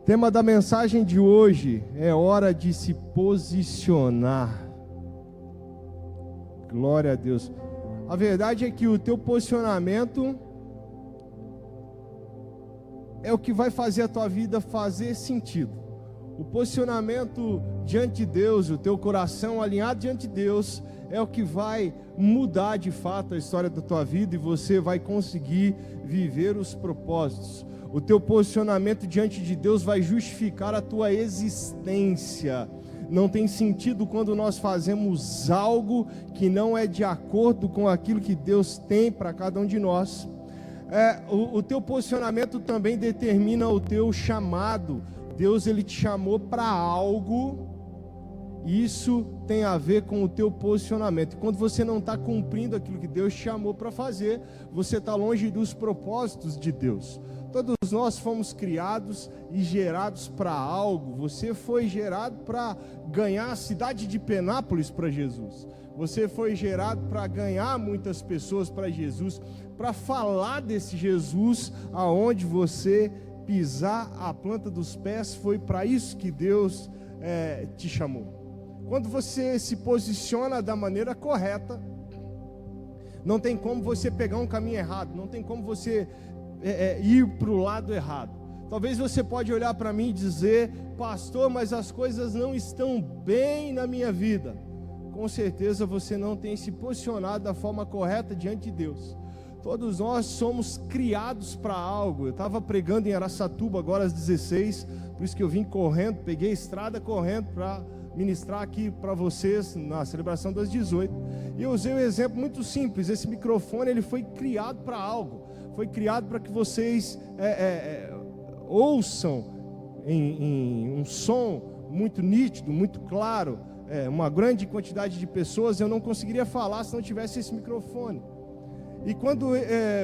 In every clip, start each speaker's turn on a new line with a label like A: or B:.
A: Tema da mensagem de hoje é hora de se posicionar. Glória a Deus. A verdade é que o teu posicionamento é o que vai fazer a tua vida fazer sentido. O posicionamento diante de Deus, o teu coração alinhado diante de Deus, é o que vai mudar de fato a história da tua vida e você vai conseguir viver os propósitos. O teu posicionamento diante de Deus vai justificar a tua existência. Não tem sentido quando nós fazemos algo que não é de acordo com aquilo que Deus tem para cada um de nós. O teu posicionamento também determina o teu chamado. Deus, Ele te chamou para algo. Isso tem a ver com o teu posicionamento. Quando você não está cumprindo aquilo que Deus te chamou para fazer, você está longe dos propósitos de Deus. Todos nós fomos criados e gerados para algo. Você foi gerado para ganhar a cidade de Penápolis para Jesus. Você foi gerado para ganhar muitas pessoas para Jesus, para falar desse Jesus aonde você pisar a planta dos pés. Foi para isso que Deus te chamou. Quando você se posiciona da maneira correta, não tem como você pegar um caminho errado, não tem como você ir para o lado errado. Talvez você pode olhar para mim e dizer: pastor, mas as coisas não estão bem na minha vida. Com certeza você não tem se posicionado da forma correta diante de Deus. Todos nós somos criados para algo. Eu estava pregando em Araçatuba agora às 16, por isso que eu vim correndo, peguei a estrada correndo para ministrar aqui para vocês na celebração das 18. E eu usei um exemplo muito simples. Esse microfone, ele foi criado para algo. Foi criado para que vocês ouçam em um som muito nítido, muito claro. Uma grande quantidade de pessoas. Eu não conseguiria falar se não tivesse esse microfone. E quando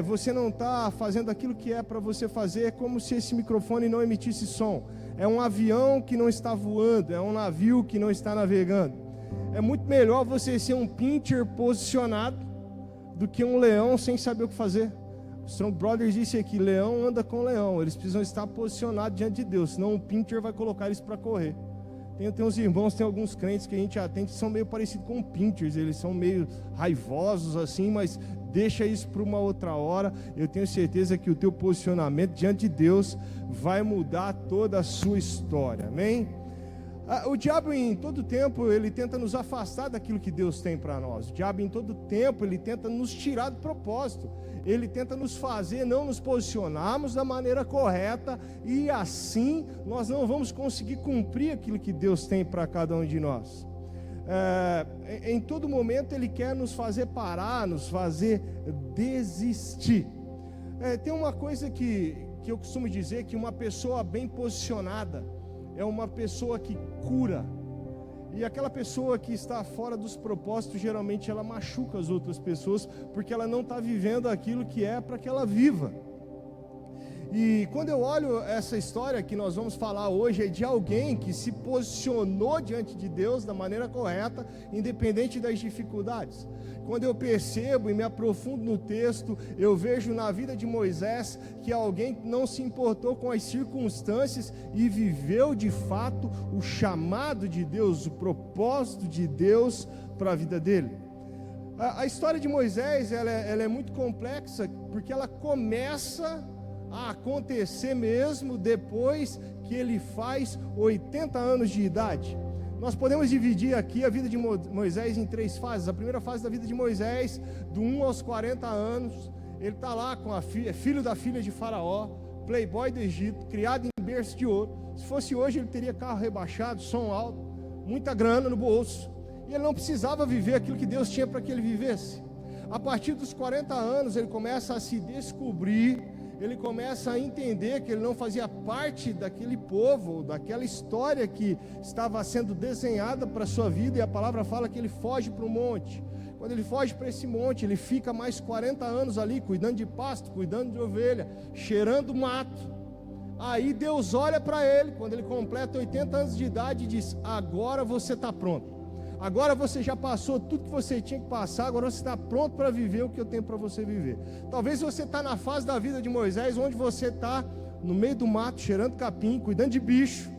A: você não está fazendo aquilo que é para você fazer, é como se esse microfone não emitisse som. É um avião que não está voando, é um navio que não está navegando. É muito melhor você ser um pincher posicionado do que um leão sem saber o que fazer. O Strong Brothers disse aqui: leão anda com leão. Eles precisam estar posicionados diante de Deus, senão o pincher vai colocar eles para correr. Tem uns irmãos, tem alguns crentes que a gente atende que são meio parecidos com pinchers. Eles são meio raivosos assim, mas deixa isso para uma outra hora. Eu tenho certeza que o teu posicionamento diante de Deus vai mudar toda a sua história, amém? O diabo em todo tempo, ele tenta nos afastar daquilo que Deus tem para nós. O diabo em todo tempo, ele tenta nos tirar do propósito. Ele tenta nos fazer não nos posicionarmos da maneira correta, e assim nós não vamos conseguir cumprir aquilo que Deus tem para cada um de nós. Em todo momento ele quer nos fazer parar, nos fazer desistir. Tem uma coisa que eu costumo dizer, que uma pessoa bem posicionada é uma pessoa que cura. E aquela pessoa que está fora dos propósitos, geralmente ela machuca as outras pessoas, porque ela não está vivendo aquilo que é para que ela viva. E quando eu olho essa história que nós vamos falar hoje, é de alguém que se posicionou diante de Deus da maneira correta, independente das dificuldades. Quando eu percebo e me aprofundo no texto, eu vejo na vida de Moisés que alguém não se importou com as circunstâncias e viveu de fato o chamado de Deus, o propósito de Deus para a vida dele. A história de Moisés ela é muito complexa, porque ela começa a acontecer mesmo depois que ele faz 80 anos de idade. Nós podemos dividir aqui a vida de Moisés em 3 fases. A primeira fase da vida de Moisés, do 1 aos 40 anos, ele está lá com a filha, filho da filha de Faraó, playboy do Egito, criado em berço de ouro. Se fosse hoje, ele teria carro rebaixado, som alto, muita grana no bolso, e ele não precisava viver aquilo que Deus tinha para que ele vivesse. A partir dos 40 anos, ele começa a se descobrir. Ele começa a entender que ele não fazia parte daquele povo, daquela história que estava sendo desenhada para a sua vida, e a palavra fala que ele foge para o monte. Quando ele foge para esse monte, ele fica mais 40 anos ali, cuidando de pasto, cuidando de ovelha, cheirando mato. Aí Deus olha para ele, quando ele completa 80 anos de idade, e diz: agora você está pronto. Agora você já passou tudo que você tinha que passar, agora você está pronto para viver o que eu tenho para você viver. Talvez você está na fase da vida de Moisés, onde você está no meio do mato, cheirando capim, cuidando de bicho,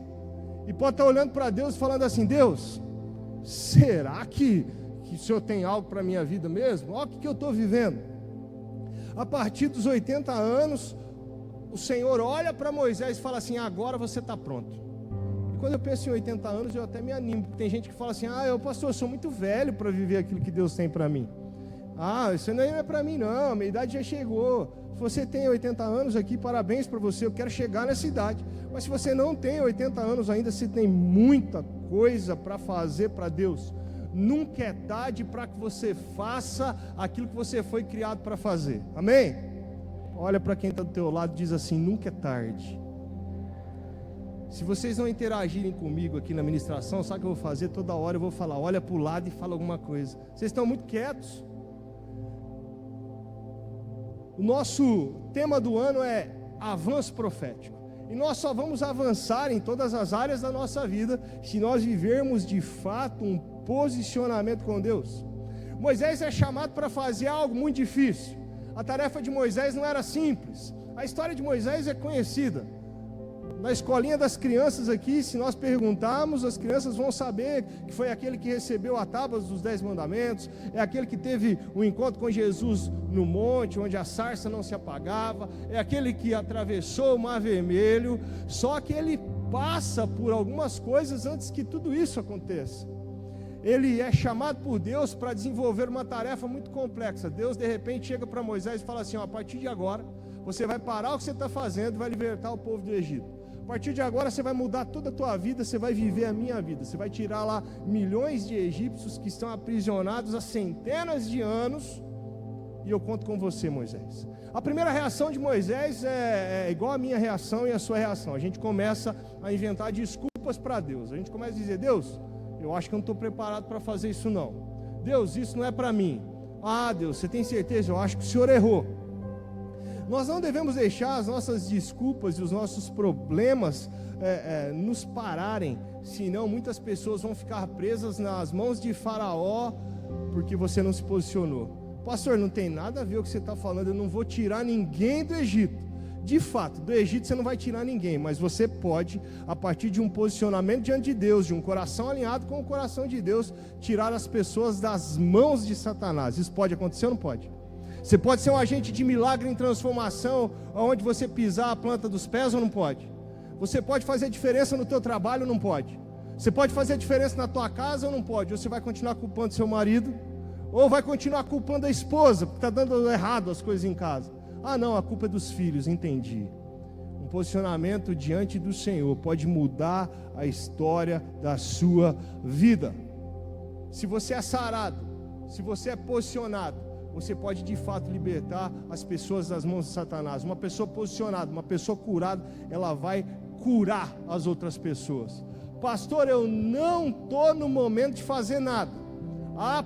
A: e pode estar olhando para Deus e falando assim: Deus, será que o Senhor tem algo para a minha vida mesmo? Olha o que eu estou vivendo. A partir dos 80 anos, o Senhor olha para Moisés e fala assim: agora você está pronto. E quando eu penso em 80 anos, eu até me animo, porque tem gente que fala assim: pastor, eu sou muito velho para viver aquilo que Deus tem para mim. Isso não é para mim não, a minha idade já chegou. Se você tem 80 anos aqui, parabéns para você, eu quero chegar nessa idade. Mas se você não tem 80 anos ainda, você tem muita coisa para fazer para Deus. Nunca é tarde para que você faça aquilo que você foi criado para fazer. Amém? Olha para quem está do teu lado e diz assim: nunca é tarde. Se vocês não interagirem comigo aqui na ministração, sabe o que eu vou fazer? Toda hora eu vou falar: olha para o lado e fala alguma coisa. Vocês estão muito quietos. O nosso tema do ano é avanço profético. E nós só vamos avançar em todas as áreas da nossa vida se nós vivermos de fato um posicionamento com Deus. Moisés é chamado para fazer algo muito difícil. A tarefa de Moisés não era simples. A história de Moisés é conhecida. Na escolinha das crianças aqui, se nós perguntarmos, as crianças vão saber que foi aquele que recebeu a tábua dos 10 mandamentos, é aquele que teve um encontro com Jesus no monte, onde a sarça não se apagava, é aquele que atravessou o Mar Vermelho. Só que ele passa por algumas coisas antes que tudo isso aconteça. Ele é chamado por Deus para desenvolver uma tarefa muito complexa. Deus de repente chega para Moisés e fala assim: a partir de agora, você vai parar o que você está fazendo e vai libertar o povo do Egito. A partir de agora você vai mudar toda a tua vida, você vai viver a minha vida. Você vai tirar lá milhões de egípcios que estão aprisionados há centenas de anos, e eu conto com você, Moisés. A primeira reação de Moisés é igual a minha reação e a sua reação. A gente começa a inventar desculpas para Deus. A gente começa a dizer: Deus, eu acho que eu não estou preparado para fazer isso não. Deus, isso não é para mim. Deus, você tem certeza? Eu acho que o Senhor errou. Nós não devemos deixar as nossas desculpas e os nossos problemas nos pararem, senão muitas pessoas vão ficar presas nas mãos de Faraó, porque você não se posicionou. Pastor, não tem nada a ver com o que você está falando, eu não vou tirar ninguém do Egito. De fato, do Egito você não vai tirar ninguém, mas você pode, a partir de um posicionamento diante de Deus, de um coração alinhado com o coração de Deus, tirar as pessoas das mãos de Satanás. Isso pode acontecer ou não pode? Você pode ser um agente de milagre em transformação, onde você pisar a planta dos pés ou não pode? Você pode fazer diferença no teu trabalho ou não pode? Você pode fazer diferença na tua casa ou não pode? Ou você vai continuar culpando seu marido, ou vai continuar culpando a esposa, porque está dando errado as coisas em casa. Não, a culpa é dos filhos, entendi. Um posicionamento diante do Senhor pode mudar a história da sua vida. Se você é sarado, se você é posicionado, você pode de fato libertar as pessoas das mãos de Satanás. Uma pessoa posicionada, uma pessoa curada, ela vai curar as outras pessoas. Pastor, eu não estou no momento de fazer nada.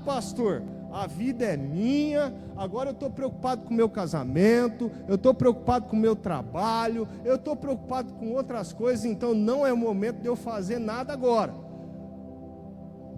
A: Pastor, a vida é minha, agora eu estou preocupado com o meu casamento, eu estou preocupado com o meu trabalho, eu estou preocupado com outras coisas, então não é o momento de eu fazer nada agora.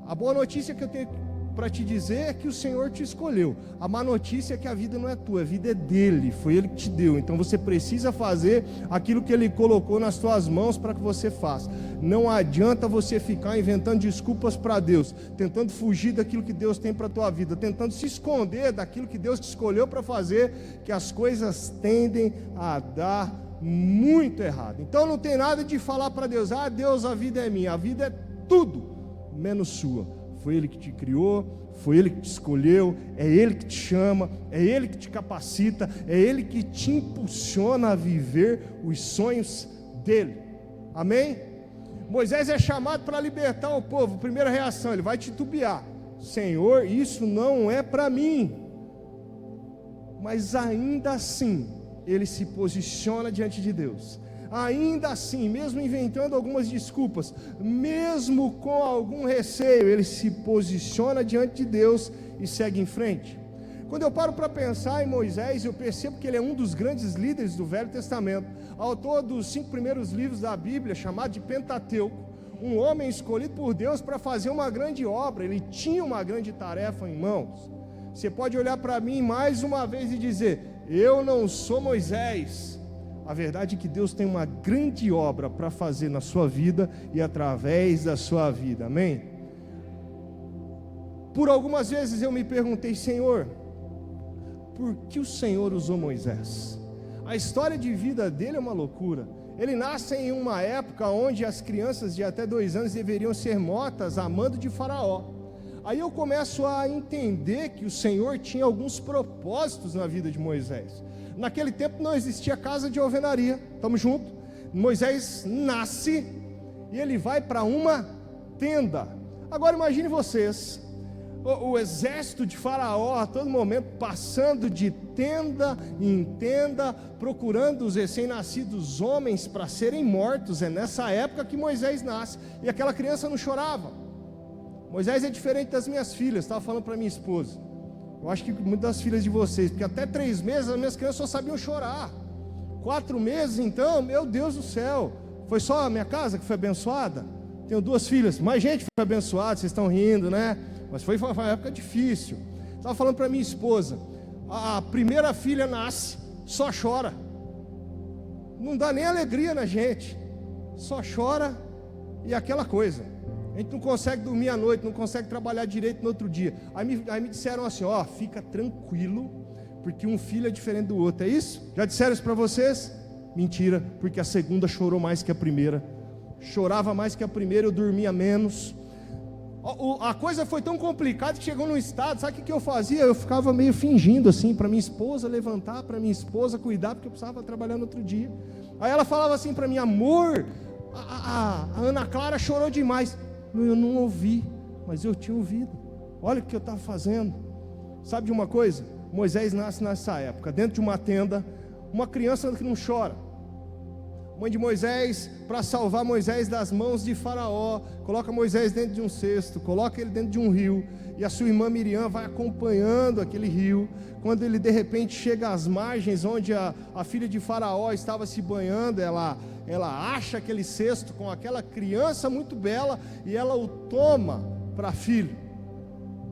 A: A boa notícia que eu tenho para te dizer é que o Senhor te escolheu. A má notícia é que a vida não é tua, a vida é dele, foi ele que te deu. Então você precisa fazer aquilo que ele colocou nas tuas mãos para que você faça. Não adianta você ficar inventando desculpas para Deus, tentando fugir daquilo que Deus tem para a tua vida, tentando se esconder daquilo que Deus te escolheu para fazer, que as coisas tendem a dar muito errado. Então não tem nada de falar para Deus: Deus, a vida é minha. A vida é tudo menos sua. Foi Ele que te criou, foi Ele que te escolheu, é Ele que te chama, é Ele que te capacita, é Ele que te impulsiona a viver os sonhos dEle. Amém? Moisés é chamado para libertar o povo. Primeira reação, ele vai titubear: Senhor, isso não é para mim. Mas ainda assim, ele se posiciona diante de Deus. Ainda assim, mesmo inventando algumas desculpas, mesmo com algum receio, ele se posiciona diante de Deus e segue em frente. Quando eu paro para pensar em Moisés, eu percebo que ele é um dos grandes líderes do Velho Testamento, autor dos 5 primeiros livros da Bíblia, chamado de Pentateuco, um homem escolhido por Deus para fazer uma grande obra. Ele tinha uma grande tarefa em mãos. Você pode olhar para mim mais uma vez e dizer: eu não sou Moisés. A verdade é que Deus tem uma grande obra para fazer na sua vida e através da sua vida, amém? Por algumas vezes eu me perguntei, Senhor, por que o Senhor usou Moisés? A história de vida dele é uma loucura. Ele nasce em uma época onde as crianças de até 2 anos deveriam ser mortas a mando de Faraó. Aí eu começo a entender que o Senhor tinha alguns propósitos na vida de Moisés. Naquele tempo não existia casa de alvenaria, estamos juntos? Moisés nasce e ele vai para uma tenda. Agora imagine vocês, o exército de Faraó a todo momento passando de tenda em tenda, procurando os recém-nascidos homens para serem mortos. É nessa época que Moisés nasce, e aquela criança não chorava. Moisés é diferente das minhas filhas, estava falando para minha esposa. Eu acho que muitas das filhas de vocês, porque até 3 meses as minhas crianças só sabiam chorar. 4 meses então, meu Deus do céu, foi só a minha casa que foi abençoada? Tenho 2 filhas, mais gente foi abençoada, vocês estão rindo, né? Mas foi uma época difícil. Estava falando para minha esposa, a primeira filha nasce, só chora, não dá nem alegria na gente, só chora e aquela coisa. A gente não consegue dormir à noite, não consegue trabalhar direito no outro dia. Aí me disseram assim, ó, fica tranquilo, porque um filho é diferente do outro, é isso? Já disseram isso para vocês? Mentira, porque a segunda chorou mais que a primeira, chorava mais que a primeira, eu dormia menos. A coisa foi tão complicada que chegou num estado, sabe o que eu fazia? Eu ficava meio fingindo assim, para minha esposa levantar, para minha esposa cuidar, porque eu precisava trabalhar no outro dia. Aí ela falava assim para mim, amor, a Ana Clara chorou demais. Eu não ouvi, mas eu tinha ouvido. Olha o que eu estava fazendo. Sabe de uma coisa? Moisés nasce nessa época, dentro de uma tenda, uma criança que não chora. Mãe de Moisés, para salvar Moisés das mãos de Faraó, coloca Moisés dentro de um cesto, coloca ele dentro de um rio, e a sua irmã Miriam vai acompanhando aquele rio. Quando ele de repente chega às margens, onde a filha de Faraó estava se banhando, ela acha aquele cesto com aquela criança muito bela, e ela o toma para filho.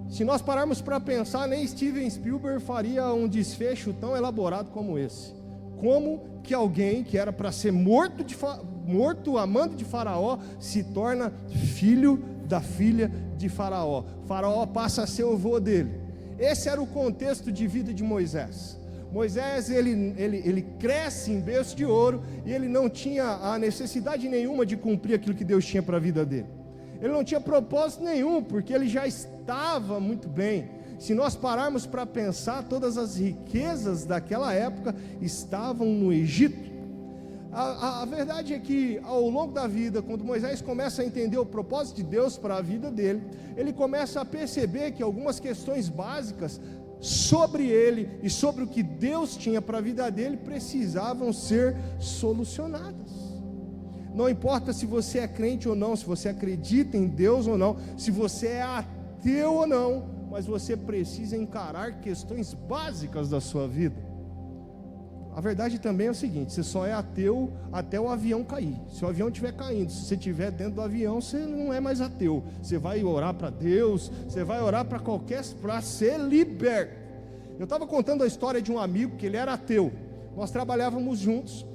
A: Se nós pararmos para pensar, nem Steven Spielberg faria um desfecho tão elaborado como esse. Como que alguém que era para ser morto amando de Faraó se torna filho da filha de Faraó? Faraó passa a ser o avô dele. Esse era o contexto de vida de Moisés. Moisés ele cresce em berço de ouro, e ele não tinha a necessidade nenhuma de cumprir aquilo que Deus tinha para a vida dele. Ele não tinha propósito nenhum, porque ele já estava muito bem. Se nós pararmos para pensar, todas as riquezas daquela época estavam no Egito. A verdade é que ao longo da vida, quando Moisés começa a entender o propósito de Deus para a vida dele, ele começa a perceber que algumas questões básicas sobre ele e sobre o que Deus tinha para a vida dele precisavam ser solucionadas. Não importa se você é crente ou não, se você acredita em Deus ou não, se você é ateu ou não, mas você precisa encarar questões básicas da sua vida. A verdade também é o seguinte: você só é ateu até o avião cair. Se o avião estiver caindo, se você estiver dentro do avião, você não é mais ateu. Você vai orar para Deus, você vai orar para ser liberto. Eu estava contando a história de um amigo que ele era ateu. Nós trabalhávamos juntos,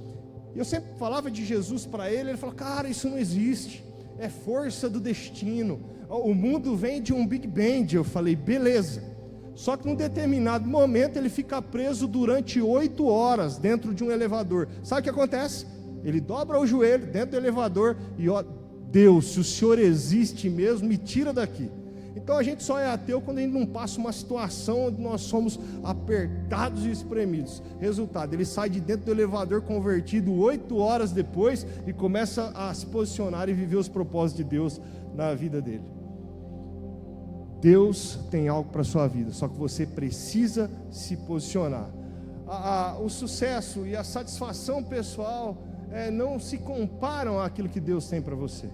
A: e eu sempre falava de Jesus para ele. Ele falou, cara, isso não existe, é força do destino, o mundo vem de um Big Bang. Eu falei, beleza. Só que num determinado momento ele fica preso durante 8 horas dentro de um elevador. Sabe o que acontece? Ele dobra o joelho dentro do elevador e ó, Deus, se o Senhor existe mesmo, me tira daqui. Então a gente só é ateu quando a gente não passa uma situação onde nós somos apertados e espremidos. Resultado, ele sai de dentro do elevador convertido 8 horas depois e começa a se posicionar e viver os propósitos de Deus na vida dele. Deus tem algo para a sua vida, só que você precisa se posicionar. O sucesso e a satisfação pessoal não se comparam àquilo que Deus tem para você.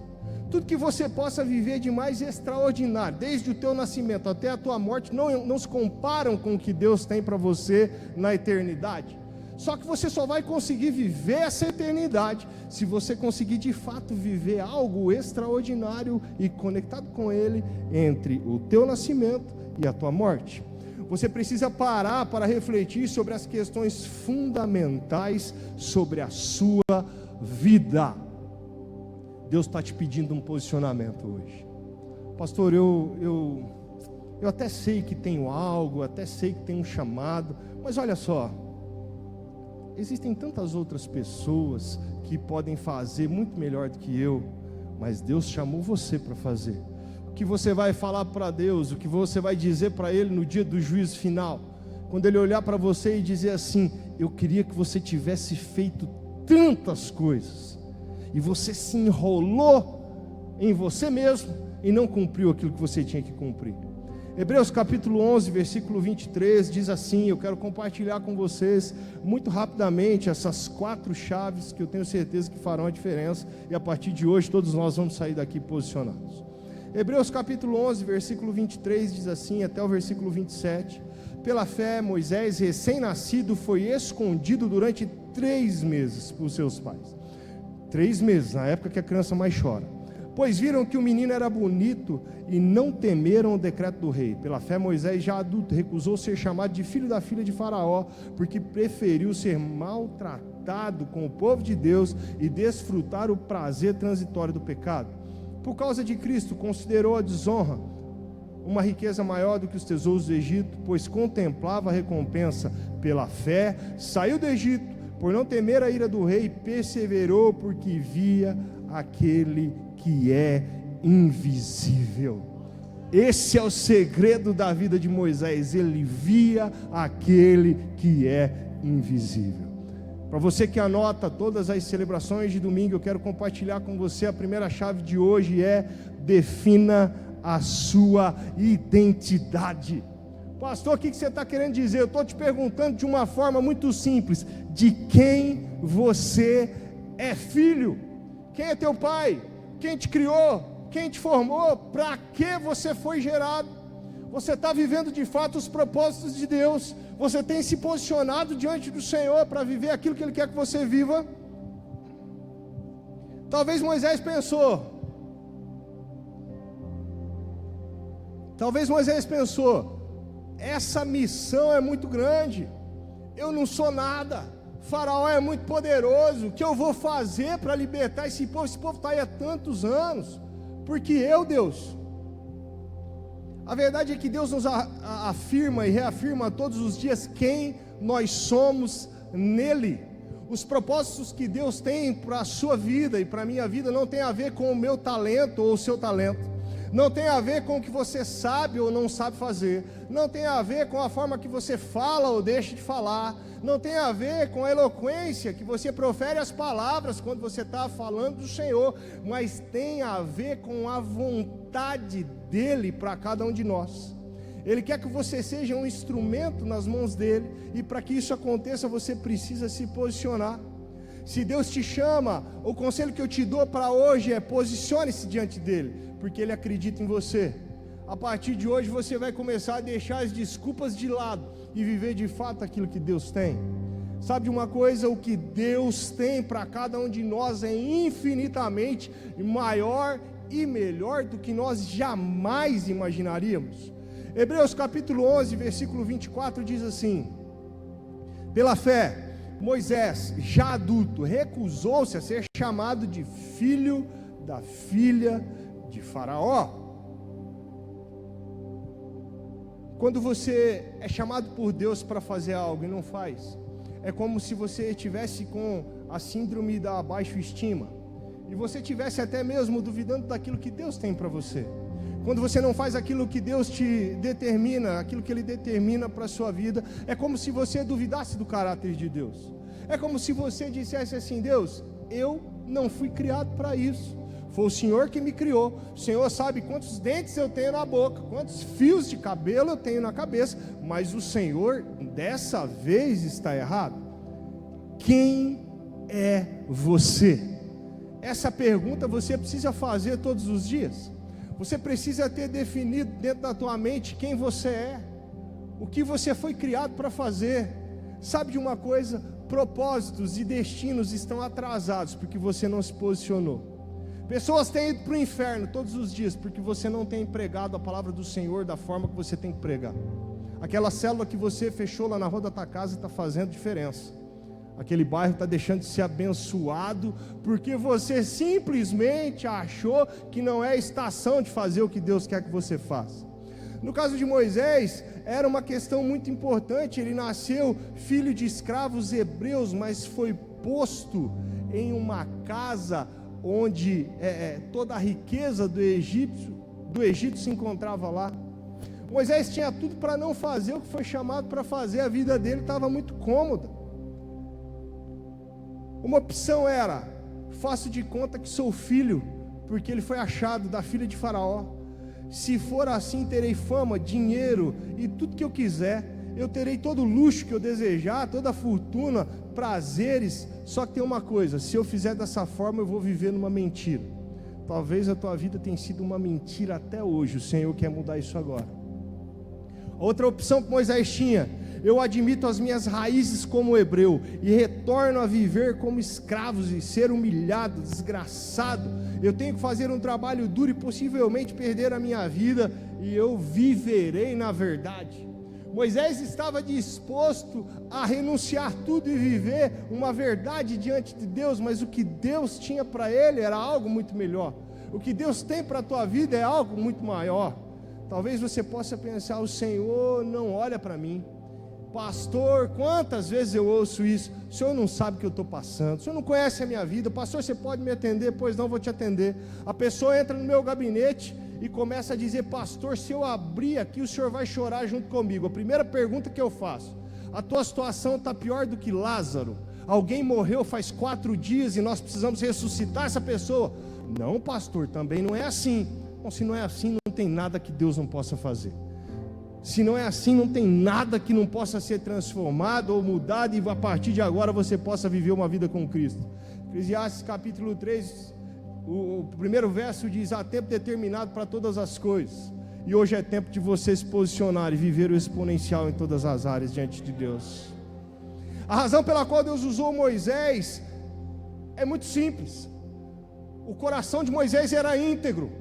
A: Tudo que você possa viver de mais extraordinário, desde o teu nascimento até a tua morte, não se comparam com o que Deus tem para você na eternidade. Só que você só vai conseguir viver essa eternidade se você conseguir de fato viver algo extraordinário e conectado com Ele entre o teu nascimento e a tua morte. Você precisa parar para refletir sobre as questões fundamentais sobre a sua vida. Deus está te pedindo um posicionamento hoje. Pastor, eu até sei que tenho algo, até sei que tenho um chamado, mas olha só, existem tantas outras pessoas que podem fazer muito melhor do que eu, mas Deus chamou você para fazer. O que você vai falar para Deus, o que você vai dizer para Ele no dia do juízo final, quando Ele olhar para você e dizer assim: eu queria que você tivesse feito tantas coisas, e você se enrolou em você mesmo e não cumpriu aquilo que você tinha que cumprir. Hebreus capítulo 11, versículo 23 diz assim, eu quero compartilhar com vocês muito rapidamente essas 4 chaves que eu tenho certeza que farão a diferença, e a partir de hoje todos nós vamos sair daqui posicionados. Hebreus capítulo 11, versículo 23 diz assim, até o versículo 27, pela fé Moisés, recém-nascido, foi escondido durante 3 meses por seus pais. 3 meses, na época que a criança mais chora, pois viram que o menino era bonito e não temeram o decreto do rei. Pela fé Moisés, já adulto, recusou ser chamado de filho da filha de Faraó, porque preferiu ser maltratado com o povo de Deus e desfrutar o prazer transitório do pecado. Por causa de Cristo, considerou a desonra uma riqueza maior do que os tesouros do Egito, pois contemplava a recompensa. Pela fé, saiu do Egito, por não temer a ira do rei, perseverou porque via aquele que é invisível. Esse é o segredo da vida de Moisés, ele via aquele que é invisível. Para você que anota todas as celebrações de domingo, eu quero compartilhar com você a primeira chave de hoje é: defina a sua identidade. Pastor, o que você está querendo dizer? Eu estou te perguntando de uma forma muito simples: de quem você é filho? Quem é teu pai? Quem te criou? Quem te formou? Para que você foi gerado? Você está vivendo de fato os propósitos de Deus? Você tem se posicionado diante do Senhor para viver aquilo que Ele quer que você viva? Talvez Moisés pensou, essa missão é muito grande, eu não sou nada, Faraó é muito poderoso, o que eu vou fazer para libertar esse povo? Esse povo está aí há tantos anos, porque eu, Deus... A verdade é que Deus nos afirma e reafirma todos os dias quem nós somos nele. Os propósitos que Deus tem para a sua vida e para a minha vida não tem a ver com o meu talento ou o seu talento, não tem a ver com o que você sabe ou não sabe fazer, não tem a ver com a forma que você fala ou deixa de falar, não tem a ver com a eloquência que você profere as palavras quando você está falando do Senhor, mas tem a ver com a vontade dEle para cada um de nós. Ele quer que você seja um instrumento nas mãos dEle, e para que isso aconteça você precisa se posicionar. Se Deus te chama, o conselho que eu te dou para hoje é: posicione-se diante dEle, porque Ele acredita em você. A partir de hoje você vai começar a deixar as desculpas de lado e viver de fato aquilo que Deus tem. Sabe de uma coisa? O que Deus tem para cada um de nós é infinitamente maior e melhor do que nós jamais imaginaríamos. Hebreus capítulo 11, versículo 24 diz assim: pela fé, Moisés, já adulto, recusou-se a ser chamado de filho da filha de Faraó. Quando você é chamado por Deus para fazer algo e não faz, é como se você estivesse com a síndrome da baixa estima, e você estivesse até mesmo duvidando daquilo que Deus tem para você. Quando você não faz aquilo que Deus te determina, aquilo que Ele determina para a sua vida, é como se você duvidasse do caráter de Deus. É como se você dissesse assim: Deus, eu não fui criado para isso. Foi o Senhor que me criou. O Senhor sabe quantos dentes eu tenho na boca, quantos fios de cabelo eu tenho na cabeça, mas o Senhor dessa vez está errado. Quem é você? Essa pergunta você precisa fazer todos os dias. Você precisa ter definido dentro da tua mente quem você é, o que você foi criado para fazer. Sabe de uma coisa? Propósitos e destinos estão atrasados porque você não se posicionou. Pessoas têm ido para o inferno todos os dias porque você não tem pregado a palavra do Senhor da forma que você tem que pregar. Aquela célula que você fechou lá na rua da tua casa está fazendo diferença. Aquele bairro está deixando de ser abençoado, porque você simplesmente achou que não é estação de fazer o que Deus quer que você faça. No caso de Moisés, era uma questão muito importante. Ele nasceu filho de escravos hebreus, mas foi posto em uma casa onde toda a riqueza do Egito se encontrava lá. Moisés tinha tudo para não fazer o que foi chamado para fazer. A vida dele estava muito cômoda. Uma opção era: faço de conta que sou filho, porque ele foi achado da filha de Faraó. Se for assim, terei fama, dinheiro e tudo que eu quiser. Eu terei todo o luxo que eu desejar, toda a fortuna, prazeres. Só que tem uma coisa: se eu fizer dessa forma, eu vou viver numa mentira. Talvez a tua vida tenha sido uma mentira até hoje. O Senhor quer mudar isso agora. Outra opção que Moisés tinha: eu admito as minhas raízes como hebreu e retorno a viver como escravos e ser humilhado, desgraçado. Eu tenho que fazer um trabalho duro e possivelmente perder a minha vida, e eu viverei na verdade. Moisés estava disposto a renunciar tudo e viver uma verdade diante de Deus, mas o que Deus tinha para ele era algo muito melhor. O que Deus tem para a tua vida é algo muito maior. Talvez você possa pensar: o Senhor não olha para mim. Pastor, quantas vezes eu ouço isso? O Senhor não sabe o que eu estou passando, o Senhor não conhece a minha vida. Pastor, você pode me atender? Pois não, vou te atender. A pessoa entra no meu gabinete e começa a dizer: pastor, se eu abrir aqui, o senhor vai chorar junto comigo. A primeira pergunta que eu faço: a tua situação está pior do que Lázaro? Alguém morreu faz 4 dias e nós precisamos ressuscitar essa pessoa? Não, pastor, também não é assim. Bom, se não é assim, não tem nada que Deus não possa fazer. Se não é assim, não tem nada que não possa ser transformado ou mudado, e a partir de agora você possa viver uma vida com Cristo. Eclesiastes capítulo 3, o primeiro verso diz: há tempo determinado para todas as coisas, e hoje é tempo de você se posicionar e viver o exponencial em todas as áreas diante de Deus. A razão pela qual Deus usou Moisés é muito simples. O coração de Moisés era íntegro,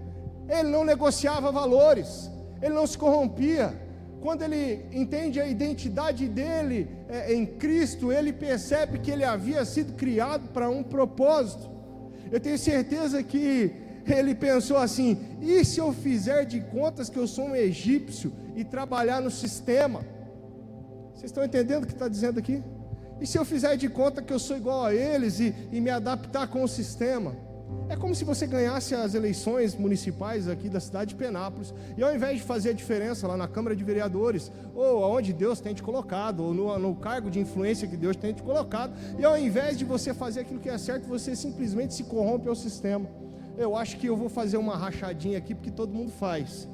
A: ele não negociava valores, ele não se corrompia. Quando ele entende a identidade dele em Cristo, ele percebe que ele havia sido criado para um propósito. Eu tenho certeza que ele pensou assim: e se eu fizer de contas que eu sou um egípcio e trabalhar no sistema? Vocês estão entendendo o que está dizendo aqui? E se eu fizer de conta que eu sou igual a eles e me adaptar com o sistema? É como se você ganhasse as eleições municipais aqui da cidade de Penápolis, e ao invés de fazer a diferença lá na Câmara de Vereadores, ou aonde Deus tem te colocado, ou no cargo de influência que Deus tem te colocado, e ao invés de você fazer aquilo que é certo, você simplesmente se corrompe ao sistema. Eu acho que eu vou fazer uma rachadinha aqui porque todo mundo faz.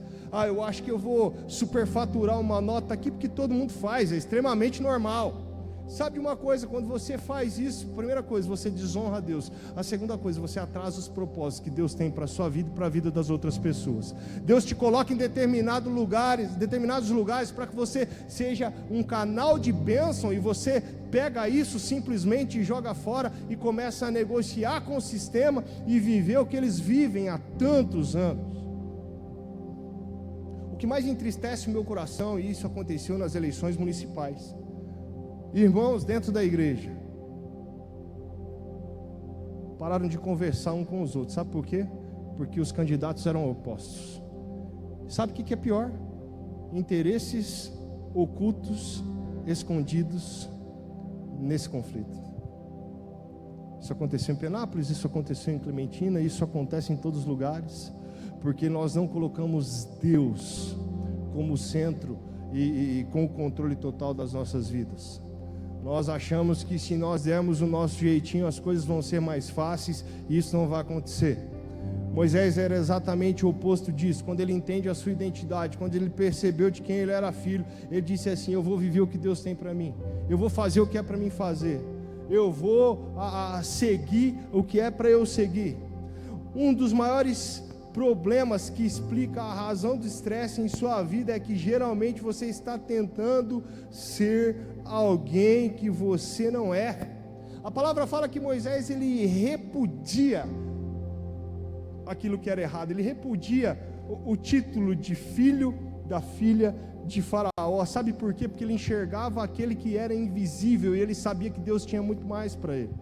A: Eu acho que eu vou superfaturar uma nota aqui porque todo mundo faz, é extremamente normal. Sabe uma coisa, quando você faz isso, primeira coisa, você desonra a Deus. A segunda coisa, você atrasa os propósitos que Deus tem para a sua vida e para a vida das outras pessoas. Deus te coloca em determinados lugares para que você seja um canal de bênção, e você pega isso simplesmente e joga fora e começa a negociar com o sistema e viver o que eles vivem há tantos anos. O que mais entristece o meu coração, e isso aconteceu nas eleições municipais, irmãos dentro da igreja pararam de conversar um com os outros. Sabe por quê? Porque os candidatos eram opostos. Sabe o que é pior? Interesses ocultos, escondidos nesse conflito. Isso aconteceu em Penápolis, isso aconteceu em Clementina, isso acontece em todos os lugares, porque nós não colocamos Deus como centro e com o controle total das nossas vidas. Nós achamos que se nós dermos o nosso jeitinho, as coisas vão ser mais fáceis, e isso não vai acontecer. Moisés era exatamente o oposto disso. Quando ele entende a sua identidade, quando ele percebeu de quem ele era filho, ele disse assim: eu vou viver o que Deus tem para mim, eu vou fazer o que é para mim fazer, eu vou seguir o que é para eu seguir. Um dos maiores problemas que explica a razão do estresse em sua vida é que geralmente você está tentando ser alguém que você não é. A palavra fala que Moisés, ele repudia aquilo que era errado, ele repudia o título de filho da filha de Faraó. Sabe por quê? Porque ele enxergava aquele que era invisível e ele sabia que Deus tinha muito mais para ele.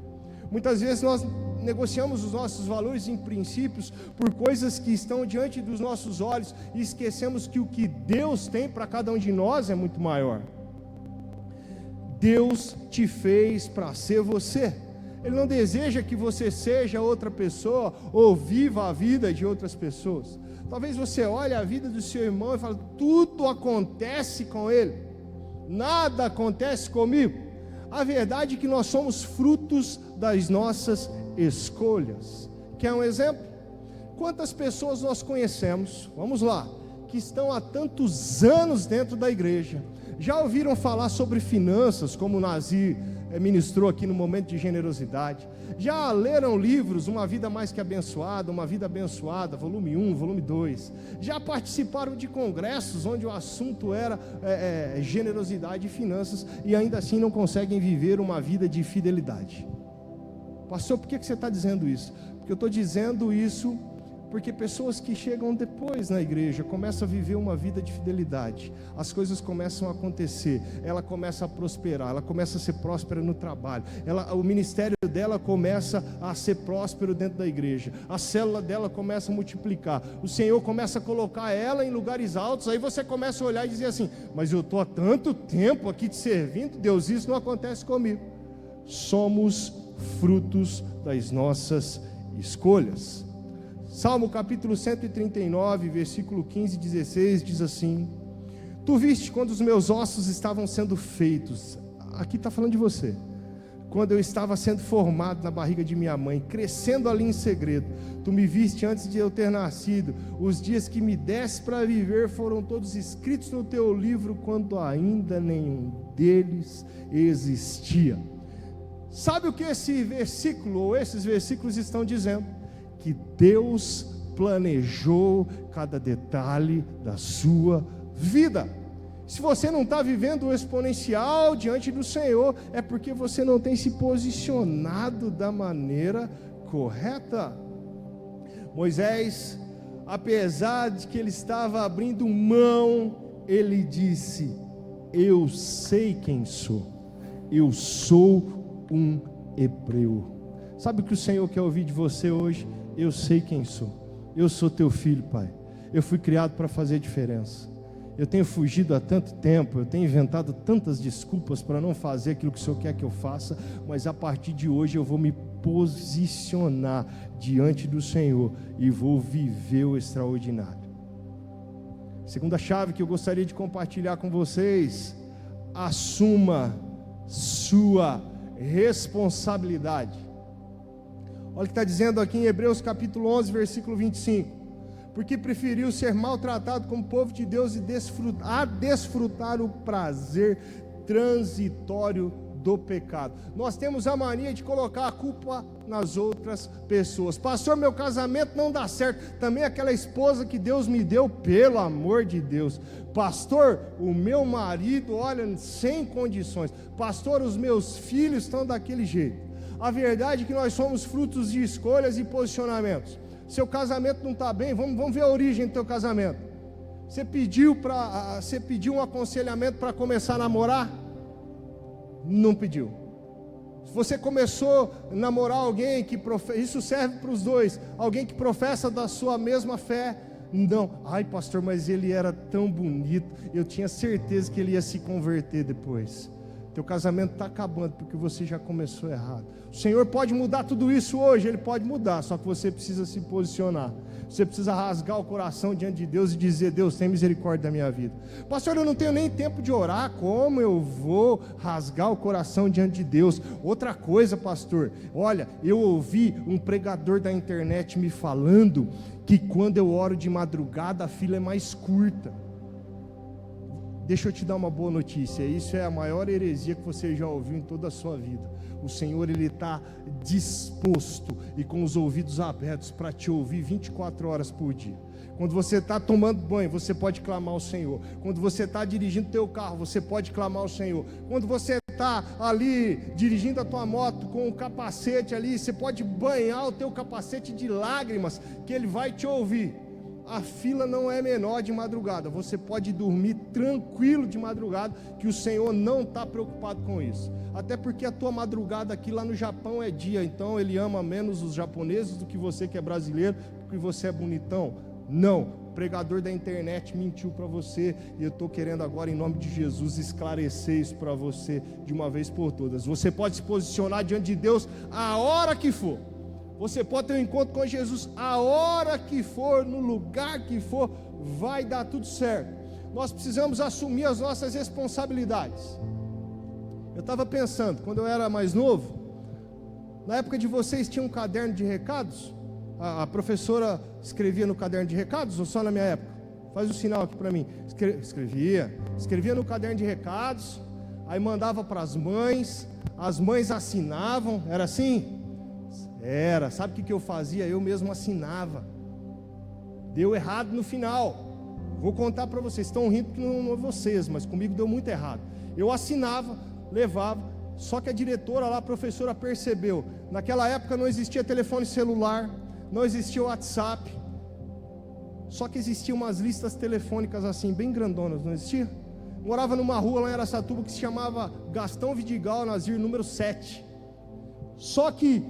A: Muitas vezes nós negociamos os nossos valores e princípios por coisas que estão diante dos nossos olhos e esquecemos que o que Deus tem para cada um de nós é muito maior. Deus te fez para ser você. Ele não deseja que você seja outra pessoa ou viva a vida de outras pessoas. Talvez você olhe a vida do seu irmão e fale: tudo acontece com ele, nada acontece comigo. A verdade é que nós somos frutos das nossas escolhas. Quer um exemplo? Quantas pessoas nós conhecemos, vamos lá, que estão há tantos anos dentro da igreja, já ouviram falar sobre finanças, como o Nazir ministrou aqui no momento de generosidade, já leram livros, Uma Vida Mais Que Abençoada, Uma Vida Abençoada, volume 1, volume 2, já participaram de congressos onde o assunto era generosidade e finanças, e ainda assim não conseguem viver uma vida de fidelidade. Pastor, por que você está dizendo isso? Porque eu estou dizendo isso porque pessoas que chegam depois na igreja começam a viver uma vida de fidelidade, as coisas começam a acontecer, ela começa a prosperar, ela começa a ser próspera no trabalho, o ministério dela começa a ser próspero dentro da igreja, a célula dela começa a multiplicar, o Senhor começa a colocar ela em lugares altos. Aí você começa a olhar e dizer assim: mas eu estou há tanto tempo aqui te servindo, Deus, isso não acontece comigo. Somos frutos das nossas escolhas. Salmo capítulo 139, versículo 15 e 16 diz assim: tu viste quando os meus ossos estavam sendo feitos. Aqui está falando de você. Quando eu estava sendo formado na barriga de minha mãe, crescendo ali em segredo, tu me viste antes de eu ter nascido. Os dias que me deste para viver foram todos escritos no teu livro, quando ainda nenhum deles existia. Sabe o que esse versículo ou esses versículos estão dizendo? Que Deus planejou cada detalhe da sua vida. Se você não está vivendo o exponencial diante do Senhor, é porque você não tem se posicionado da maneira correta. Moisés, apesar de que ele estava abrindo mão, ele disse: eu sei quem sou, eu sou um hebreu. Sabe o que o Senhor quer ouvir de você hoje? Eu sei quem sou, eu sou teu filho, Pai. Eu fui criado para fazer diferença. Eu tenho fugido há tanto tempo, eu tenho inventado tantas desculpas para não fazer aquilo que o Senhor quer que eu faça, mas a partir de hoje eu vou me posicionar diante do Senhor e vou viver o extraordinário. Segunda chave que eu gostaria de compartilhar com vocês: assuma sua responsabilidade. Olha o que está dizendo aqui em Hebreus capítulo 11, versículo 25: porque preferiu ser maltratado como povo de Deus e desfrutar o prazer transitório do pecado. Nós temos a mania de colocar a culpa nas outras pessoas. Pastor, meu casamento não dá certo. Também aquela esposa que Deus me deu, pelo amor de Deus. Pastor, o meu marido, olha, sem condições. Pastor, os meus filhos estão daquele jeito. A verdade é que nós somos frutos de escolhas e posicionamentos. Seu casamento não está bem, vamos ver a origem do teu casamento. Você pediu um aconselhamento para começar a namorar? Não pediu. Se você começou a namorar alguém que isso serve para os dois, alguém que professa da sua mesma fé, não, ai pastor, mas ele era tão bonito, eu tinha certeza que ele ia se converter depois. Teu casamento está acabando porque você já começou errado. O Senhor pode mudar tudo isso hoje, Ele pode mudar, só que você precisa se posicionar. Você precisa rasgar o coração diante de Deus e dizer: Deus, tem misericórdia da minha vida. Pastor, eu não tenho nem tempo de orar, como eu vou rasgar o coração diante de Deus? Outra coisa, pastor, olha, eu ouvi um pregador da internet me falando que quando eu oro de madrugada a fila é mais curta. Deixa eu te dar uma boa notícia: isso é a maior heresia que você já ouviu em toda a sua vida. O Senhor, Ele está disposto e com os ouvidos abertos para te ouvir 24 horas por dia. Quando você está tomando banho, você pode clamar ao Senhor. Quando você está dirigindo o teu carro, você pode clamar ao Senhor. Quando você está ali dirigindo a tua moto com o capacete ali, você pode banhar o teu capacete de lágrimas, que Ele vai te ouvir. a fila não é menor de madrugada. Você pode dormir tranquilo de madrugada, que o Senhor não está preocupado com isso. Até porque a tua madrugada aqui lá no Japão é dia, então Ele ama menos os japoneses do que você que é brasileiro, porque você é bonitão. Não, o pregador da internet mentiu para você, e eu estou querendo agora, em nome de Jesus, esclarecer isso para você de uma vez por todas. Você pode se posicionar diante de Deus a hora que for. Você pode ter um encontro com Jesus a hora que for, no lugar que for, vai dar tudo certo. Nós precisamos assumir as nossas responsabilidades. Eu estava pensando, quando eu era mais novo, na época de vocês tinha um caderno de recados? A professora escrevia no caderno de recados ou só na minha época? Faz o sinal aqui para mim. Escrevia no caderno de recados, aí mandava para as mães assinavam, era assim? Era, sabe o que eu fazia? Eu mesmo assinava. Deu errado no final. Vou contar para vocês, estão rindo porque não é vocês, mas comigo deu muito errado. Eu assinava, levava, só que a diretora lá, a professora percebeu. Naquela época não existia telefone celular, não existia WhatsApp, só que existiam umas listas telefônicas assim, bem grandonas, não existia? Morava numa rua lá em Araçatuba que se chamava Gastão Vidigal, Nazir, número 7. Só que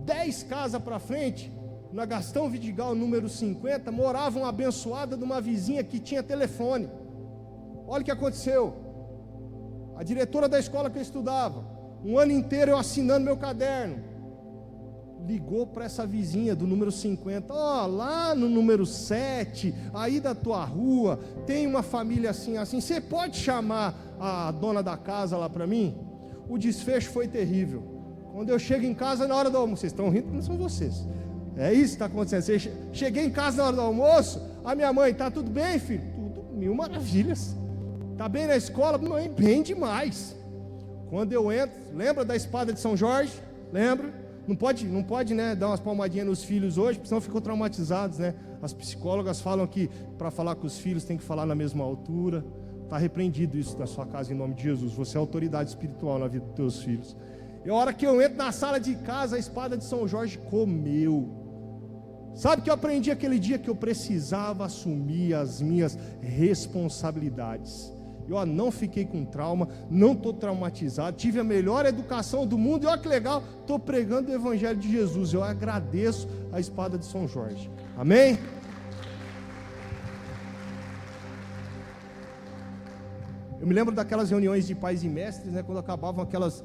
A: 10 casas para frente, na Gastão Vidigal, número 50, morava uma abençoada de uma vizinha que tinha telefone. Olha o que aconteceu. A diretora da escola que eu estudava, um ano inteiro eu assinando meu caderno, ligou para essa vizinha do número 50, lá no número 7, aí da tua rua, tem uma família assim, você pode chamar a dona da casa lá para mim? O desfecho foi terrível. Quando eu chego em casa na hora do almoço, vocês estão rindo porque não são vocês, é isso que está acontecendo. Cheguei em casa na hora do almoço, a minha mãe, tá tudo bem, filho? Tudo mil maravilhas. Tá bem na escola? Mãe, bem demais. Quando eu entro, lembra da espada de São Jorge? Lembra? Não pode, né, dar umas palmadinhas nos filhos hoje, porque senão ficam traumatizados, né? As psicólogas falam que para falar com os filhos tem que falar na mesma altura. Está repreendido isso da sua casa em nome de Jesus. Você é autoridade espiritual na vida dos teus filhos. E a hora que eu entro na sala de casa, a espada de São Jorge comeu. Sabe o que eu aprendi aquele dia? Que eu precisava assumir as minhas responsabilidades. Eu não fiquei com trauma, não estou traumatizado, tive a melhor educação do mundo, e olha que legal, estou pregando o Evangelho de Jesus. Eu agradeço a espada de São Jorge. Amém? Eu me lembro daquelas reuniões de pais e mestres, né, quando acabavam aquelas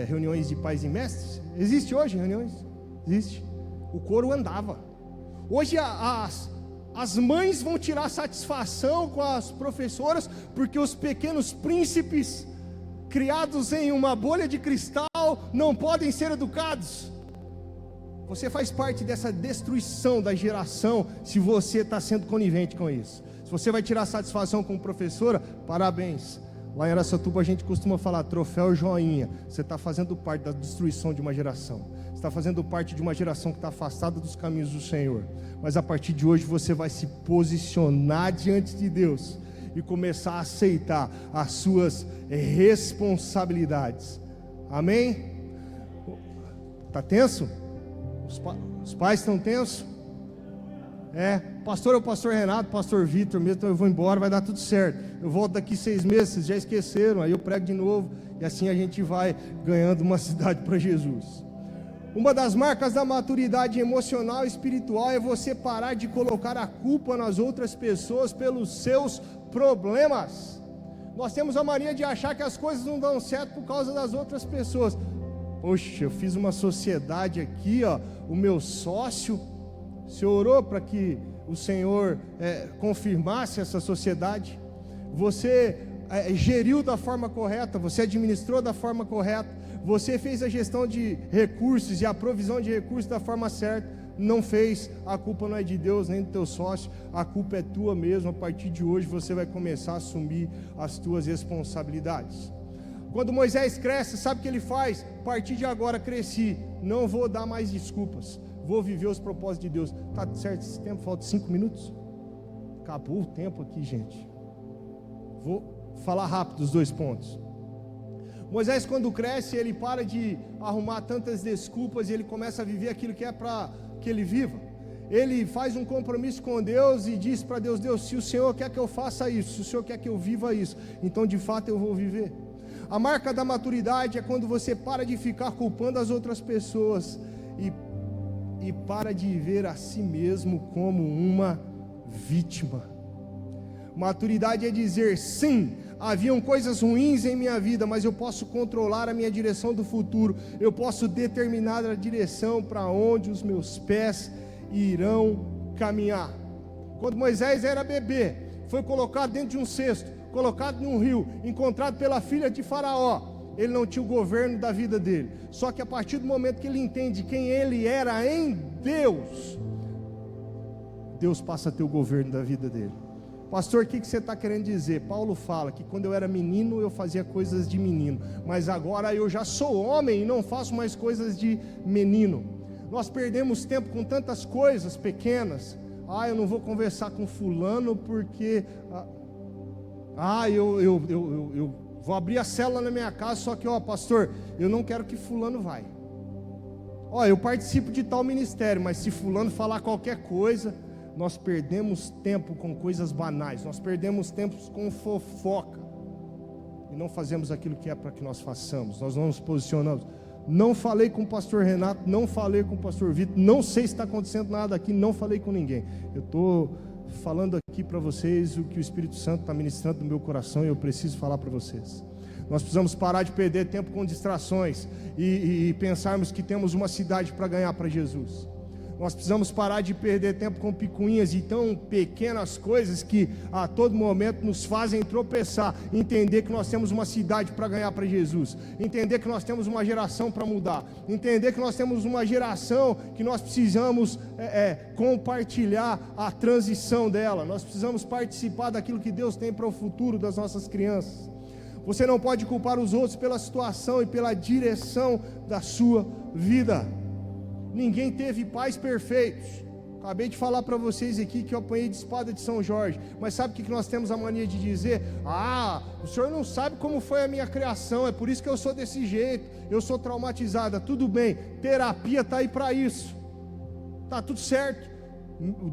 A: reuniões de pais e mestres. Existe hoje reuniões? Existe. O coro andava. Hoje as mães vão tirar satisfação com as professoras, porque os pequenos príncipes, criados em uma bolha de cristal, não podem ser educados. Você faz parte dessa destruição da geração, se você está sendo conivente com isso. Se você vai tirar satisfação como professora, parabéns. Lá em Araçatuba a gente costuma falar troféu joinha. Você está fazendo parte da destruição de uma geração. Você está fazendo parte de uma geração que está afastada dos caminhos do Senhor. Mas a partir de hoje você vai se posicionar diante de Deus e começar a aceitar as suas responsabilidades. Amém? Está tenso? Os pais estão tensos? Pastor é o pastor Renato, pastor Vitor mesmo, então eu vou embora, vai dar tudo certo. Eu volto daqui 6 meses, vocês já esqueceram, aí eu prego de novo, e assim a gente vai ganhando uma cidade para Jesus. Uma das marcas da maturidade emocional e espiritual é você parar de colocar a culpa nas outras pessoas pelos seus problemas. Nós temos a mania de achar que as coisas não dão certo por causa das outras pessoas. Poxa, eu fiz uma sociedade aqui, o meu sócio, você orou para que o Senhor confirmasse essa sociedade? Você geriu da forma correta, você administrou da forma correta, você fez a gestão de recursos e a provisão de recursos da forma certa? Não fez, a culpa não é de Deus nem do teu sócio, a culpa é tua mesmo. A partir de hoje você vai começar a assumir as tuas responsabilidades. Quando Moisés cresce, sabe o que ele faz? A partir de agora cresci, não vou dar mais desculpas, vou viver os propósitos de Deus. Tá certo esse tempo? Falta 5 minutos. Acabou o tempo aqui, gente. Vou falar rápido os 2 pontos. Moisés, quando cresce, ele para de arrumar tantas desculpas e ele começa a viver aquilo que é para que ele viva. ele faz um compromisso com Deus e diz para Deus: Deus, se o Senhor quer que eu faça isso, se o Senhor quer que eu viva isso, então de fato eu vou viver. A marca da maturidade é quando você para de ficar culpando as outras pessoas e para de ver a si mesmo como uma vítima. Maturidade é dizer: sim, haviam coisas ruins em minha vida, mas eu posso controlar a minha direção do futuro, eu posso determinar a direção para onde os meus pés irão caminhar. Quando Moisés era bebê, foi colocado dentro de um cesto, colocado num rio, encontrado pela filha de Faraó, ele não tinha o governo da vida dele. Só que a partir do momento que ele entende quem ele era em Deus, Deus passa a ter o governo da vida dele. Pastor, o que você está querendo dizer? Paulo fala que quando eu era menino eu fazia coisas de menino, mas agora eu já sou homem e não faço mais coisas de menino. Nós perdemos tempo com tantas coisas pequenas. Eu não vou conversar com fulano porque eu vou abrir a célula na minha casa, só que pastor, eu não quero que fulano vai. Eu participo de tal ministério, mas se fulano falar qualquer coisa, nós perdemos tempo com coisas banais, nós perdemos tempo com fofoca e não fazemos aquilo que é para que nós façamos. Nós não nos posicionamos. Não falei com o pastor Renato, não falei com o pastor Vitor, não sei se está acontecendo nada aqui, não falei com ninguém. Eu estou falando aqui para vocês o que o Espírito Santo está ministrando no meu coração e eu preciso falar para vocês. Nós precisamos parar de perder tempo com distrações e pensarmos que temos uma cidade para ganhar para Jesus. Nós precisamos parar de perder tempo com picuinhas e tão pequenas coisas que a todo momento nos fazem tropeçar. Entender que nós temos uma cidade para ganhar para Jesus. Entender que nós temos uma geração para mudar. Entender que nós temos uma geração que nós precisamos compartilhar a transição dela. Nós precisamos participar daquilo que Deus tem para o futuro das nossas crianças. Você não pode culpar os outros pela situação e pela direção da sua vida. Ninguém teve pais perfeitos. Acabei de falar para vocês aqui que eu apanhei de espada de São Jorge. Mas sabe o que nós temos a mania de dizer? O senhor não sabe como foi a minha criação, é por isso que eu sou desse jeito, eu sou traumatizada. Tudo bem, terapia está aí para isso, está tudo certo.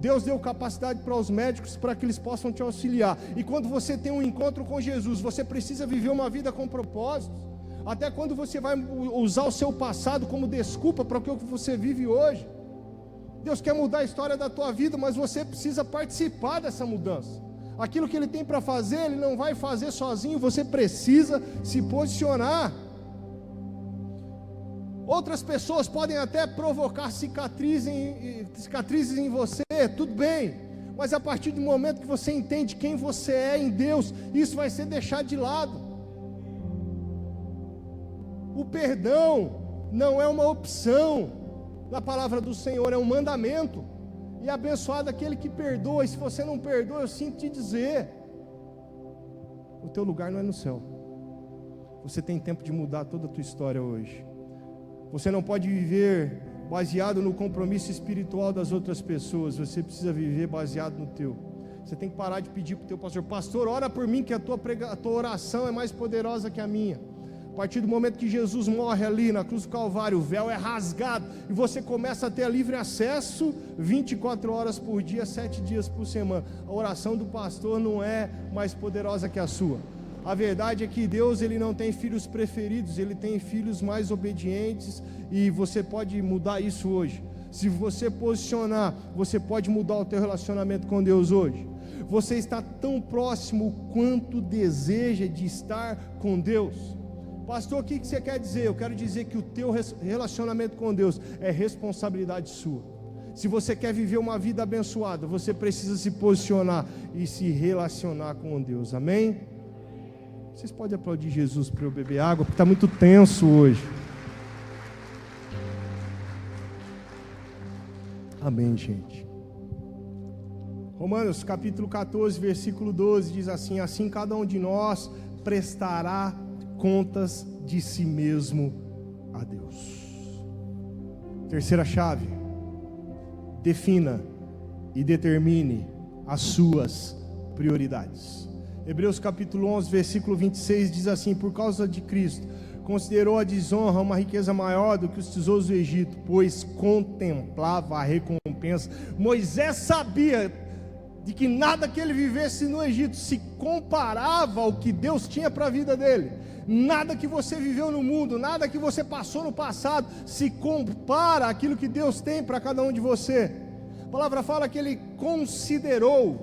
A: Deus deu capacidade para os médicos para que eles possam te auxiliar. E quando você tem um encontro com Jesus, você precisa viver uma vida com propósito. Até quando você vai usar o seu passado como desculpa para o que você vive hoje? Deus quer mudar a história da tua vida, mas você precisa participar dessa mudança. Aquilo que Ele tem para fazer, Ele não vai fazer sozinho, você precisa se posicionar. Outras pessoas podem até provocar cicatrizes em você, tudo bem, mas a partir do momento que você entende quem você é em Deus, isso vai ser deixado de lado. O perdão não é uma opção na palavra do Senhor, é um mandamento. E abençoado aquele que perdoa. E se você não perdoa, eu sinto te dizer, o teu lugar não é no céu. Você tem tempo de mudar toda a tua história hoje. Você não pode viver baseado no compromisso espiritual das outras pessoas. Você precisa viver baseado no teu. Você tem que parar de pedir para o teu pastor: pastor, ora por mim que a tua oração é mais poderosa que a minha. A partir do momento que Jesus morre ali na cruz do Calvário, o véu é rasgado e você começa a ter livre acesso 24 horas por dia, 7 dias por semana. A oração do pastor não é mais poderosa que a sua. A verdade é que Deus, Ele não tem filhos preferidos, Ele tem filhos mais obedientes, e você pode mudar isso hoje. Se você posicionar, você pode mudar o teu relacionamento com Deus hoje. Você está tão próximo quanto deseja de estar com Deus. Pastor, o que você quer dizer? Eu quero dizer que o teu relacionamento com Deus é responsabilidade sua. Se você quer viver uma vida abençoada, você precisa se posicionar e se relacionar com Deus, amém? Vocês podem aplaudir Jesus para eu beber água, porque está muito tenso hoje. Amém, gente. Romanos capítulo 14, versículo 12 diz assim: assim cada um de nós prestará contas de si mesmo a Deus. Terceira chave: defina e determine as suas prioridades. Hebreus capítulo 11, versículo 26 diz assim: por causa de Cristo, considerou a desonra uma riqueza maior do que os tesouros do Egito, pois contemplava a recompensa recompensa. Moisés sabia de que nada que ele vivesse no Egito se comparava ao que Deus tinha para a vida dele. Nada que você viveu no mundo, nada que você passou no passado se compara àquilo que Deus tem para cada um de você. A palavra fala que ele considerou,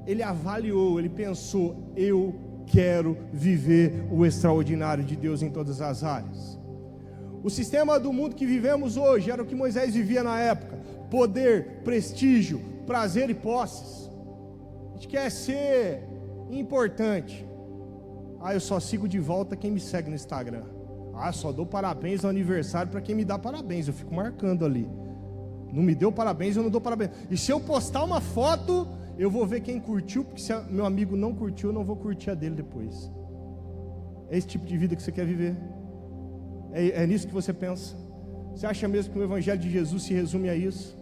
A: ele avaliou, ele pensou: eu quero viver o extraordinário de Deus em todas as áreas. O sistema do mundo que vivemos hoje era o que Moisés vivia na época: poder, prestígio, prazer e posses. A gente quer ser importante. Eu só sigo de volta quem me segue no Instagram. Só dou parabéns no aniversário para quem me dá parabéns. Eu fico marcando ali. Não me deu parabéns, eu não dou parabéns. E se eu postar uma foto, eu vou ver quem curtiu, porque se meu amigo não curtiu, eu não vou curtir a dele depois. É esse tipo de vida que você quer viver? É nisso que você pensa? Você acha mesmo que o Evangelho de Jesus se resume a isso?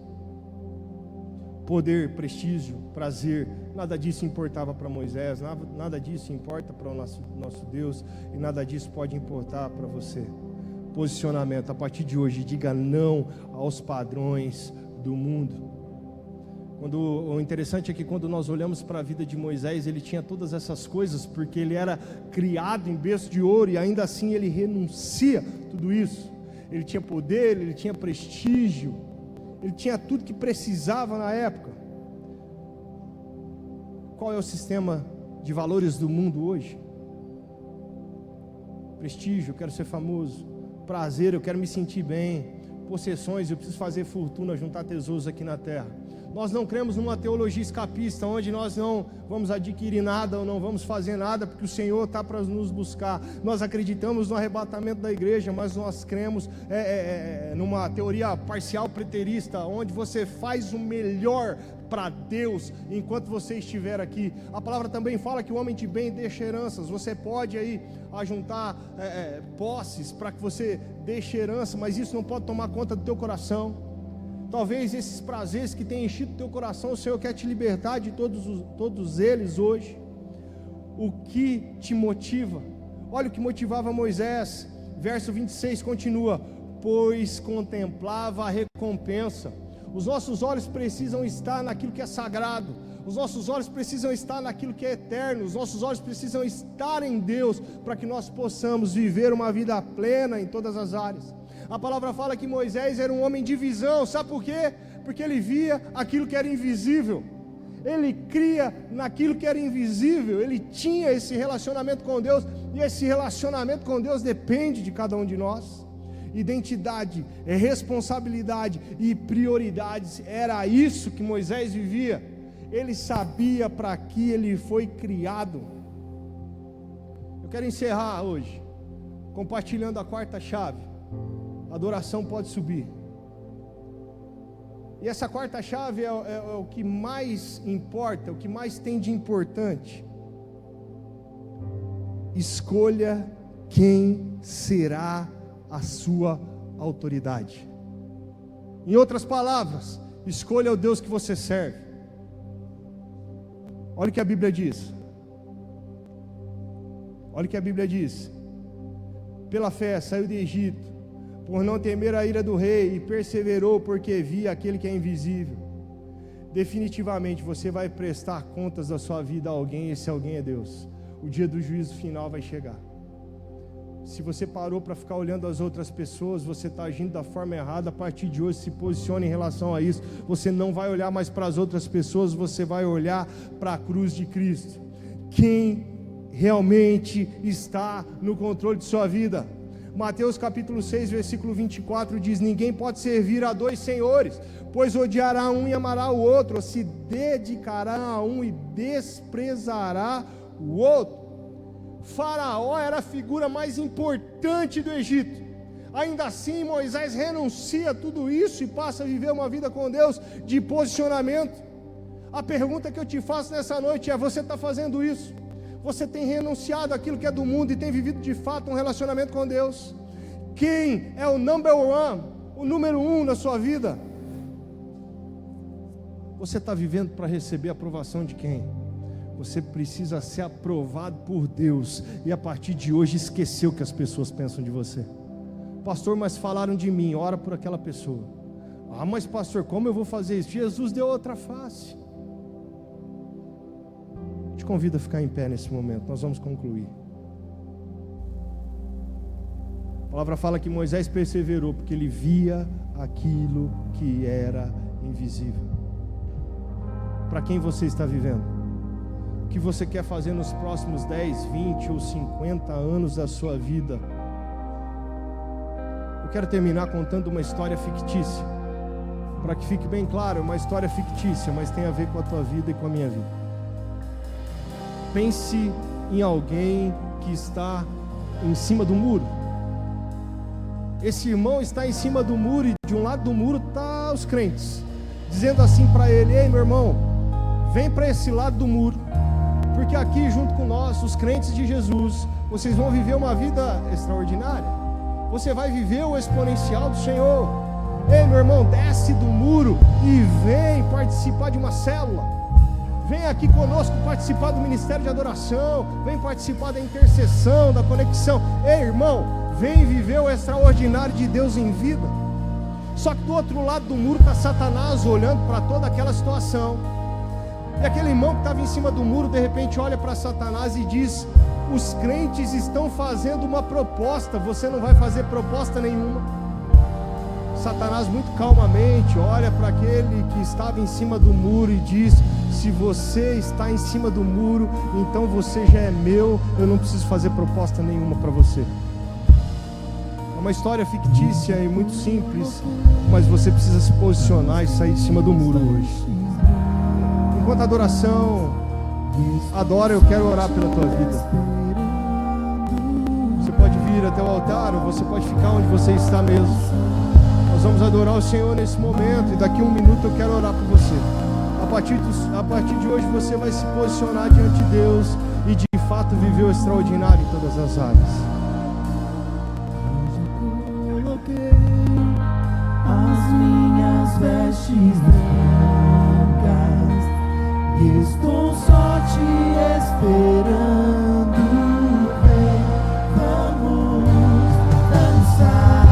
A: Poder, prestígio, prazer, nada disso importava para Moisés, nada disso importa para o nosso Deus, e nada disso pode importar para você. Posicionamento: a partir de hoje, diga não aos padrões do mundo. O interessante é que quando nós olhamos para a vida de Moisés, ele tinha todas essas coisas, porque ele era criado em berço de ouro, e ainda assim ele renuncia tudo isso. Ele tinha poder, ele tinha prestígio, ele tinha tudo que precisava na época. Qual é o sistema de valores do mundo hoje? Prestígio: eu quero ser famoso. Prazer: eu quero me sentir bem. Possessões: eu preciso fazer fortuna, juntar tesouros aqui na terra. Nós não cremos numa teologia escapista, onde nós não vamos adquirir nada ou não vamos fazer nada, porque o Senhor está para nos buscar. Nós acreditamos no arrebatamento da igreja, mas nós cremos numa teoria parcial preterista, onde você faz o melhor para Deus enquanto você estiver aqui. A palavra também fala que o homem de bem deixa heranças. Você pode aí ajuntar posses para que você deixe herança, mas isso não pode tomar conta do teu coração. Talvez esses prazeres que têm enchido o teu coração, o Senhor quer te libertar de todos eles hoje. O que te motiva? Olha o que motivava Moisés. Verso 26 continua: pois contemplava a recompensa. Os nossos olhos precisam estar naquilo que é sagrado. Os nossos olhos precisam estar naquilo que é eterno. Os nossos olhos precisam estar em Deus, para que nós possamos viver uma vida plena em todas as áreas. A palavra fala que Moisés era um homem de visão. Sabe por quê? Porque ele via aquilo que era invisível. Ele cria naquilo que era invisível. Ele tinha esse relacionamento com Deus, e esse relacionamento com Deus depende de cada um de nós. Identidade, responsabilidade e prioridades, era isso que Moisés vivia. Ele sabia para que ele foi criado. Eu quero encerrar hoje compartilhando a quarta chave. A adoração pode subir. E essa quarta chave é o que mais importa, o que mais tem de importante. Escolha quem será a sua autoridade. Em outras palavras, escolha o Deus que você serve. Olha o que a Bíblia diz. Olha o que a Bíblia diz: pela fé saiu do Egito, por não temer a ira do rei, e perseverou porque via aquele que é invisível. Definitivamente você vai prestar contas da sua vida a alguém, e esse alguém é Deus. O dia do juízo final vai chegar. Se você parou para ficar olhando as outras pessoas, você está agindo da forma errada. A partir de hoje, se posicione em relação a isso. Você não vai olhar mais para as outras pessoas, você vai olhar para a cruz de Cristo. Quem realmente está no controle de sua vida? Mateus capítulo 6, versículo 24 diz: ninguém pode servir a dois senhores, pois odiará um e amará o outro, ou se dedicará a um e desprezará o outro. Faraó era a figura mais importante do Egito. Ainda assim, Moisés renuncia a tudo isso e passa a viver uma vida com Deus de posicionamento. A pergunta que eu te faço nessa noite é: você está fazendo isso? Você tem renunciado àquilo que é do mundo e tem vivido de fato um relacionamento com Deus? Quem é o number one, o número um na sua vida? Você está vivendo para receber a aprovação de quem? Você precisa ser aprovado por Deus, e a partir de hoje esquecer o que as pessoas pensam de você. Pastor, mas falaram de mim. Ora por aquela pessoa. Ah, mas pastor, como eu vou fazer isso? Jesus deu outra face. Te convido a ficar em pé nesse momento, nós vamos concluir. A palavra fala que Moisés perseverou porque ele via aquilo que era invisível. Para quem você está vivendo? O que você quer fazer nos próximos 10, 20 ou 50 anos da sua vida? Eu quero terminar contando uma história fictícia, para que fique bem claro, uma história fictícia, mas tem a ver com a tua vida e com a minha vida. Pense em alguém que está em cima do muro. Esse irmão está em cima do muro e de um lado do muro está os crentes, dizendo assim para ele: ei, meu irmão, vem para esse lado do muro, porque aqui junto com nós, os crentes de Jesus, vocês vão viver uma vida extraordinária. Você vai viver o exponencial do Senhor. Ei, meu irmão, desce do muro e vem participar de uma célula. Vem aqui conosco participar do ministério de adoração. Vem participar da intercessão, da conexão. Ei, irmão, vem viver o extraordinário de Deus em vida. Só que do outro lado do muro está Satanás olhando para toda aquela situação. E aquele irmão que estava em cima do muro, de repente olha para Satanás e diz: os crentes estão fazendo uma proposta, você não vai fazer proposta nenhuma. Satanás muito calmamente olha para aquele que estava em cima do muro e diz: se você está em cima do muro, então você já é meu, eu não preciso fazer proposta nenhuma para você. É uma história fictícia e muito simples, mas você precisa se posicionar e sair de cima do muro hoje. Enquanto a adoração adora, eu quero orar pela tua vida. Você pode vir até o altar ou você pode ficar onde você está mesmo. Nós vamos adorar o Senhor nesse momento e daqui a um minuto eu quero orar por você. A partir de hoje você vai se posicionar diante de Deus e de fato viver o extraordinário em todas as áreas.
B: As minhas vestes brancas e estou só te esperando. Vem, vamos dançar.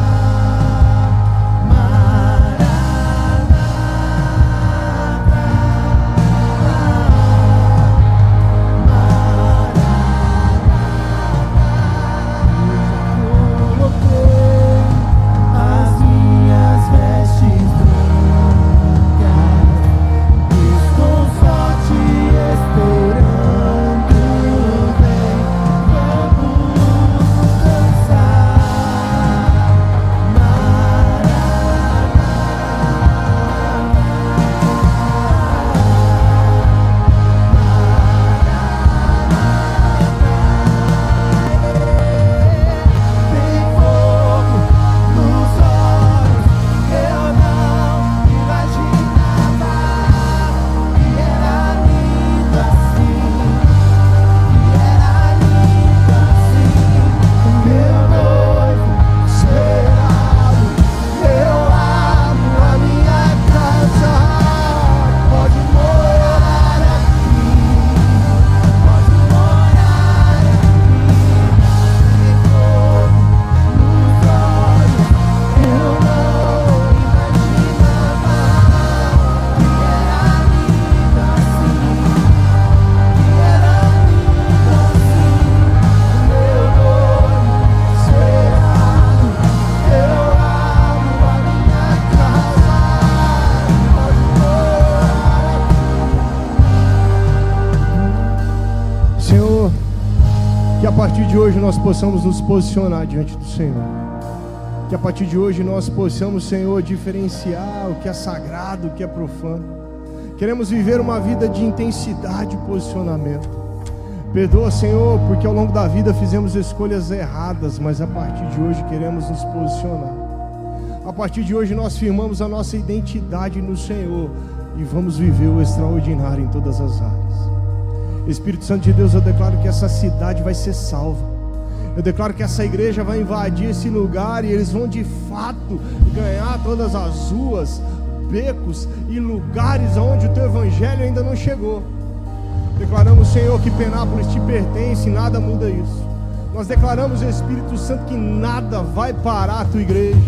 A: a partir de hoje nós possamos nos posicionar diante do Senhor. Que a partir de hoje nós possamos, Senhor, diferenciar o que é sagrado, o que é profano. Queremos viver uma vida de intensidade e posicionamento. Perdoa, Senhor, porque ao longo da vida fizemos escolhas erradas, mas a partir de hoje queremos nos posicionar. A partir de hoje nós firmamos a nossa identidade no Senhor e vamos viver o extraordinário em todas as áreas. Espírito Santo de Deus, eu declaro que essa cidade vai ser salva. Eu declaro que essa igreja vai invadir esse lugar e eles vão de fato ganhar todas as ruas, becos e lugares onde o teu evangelho ainda não chegou. Declaramos, Senhor, que Penápolis te pertence e nada muda isso. Nós declaramos, Espírito Santo, que nada vai parar a tua igreja.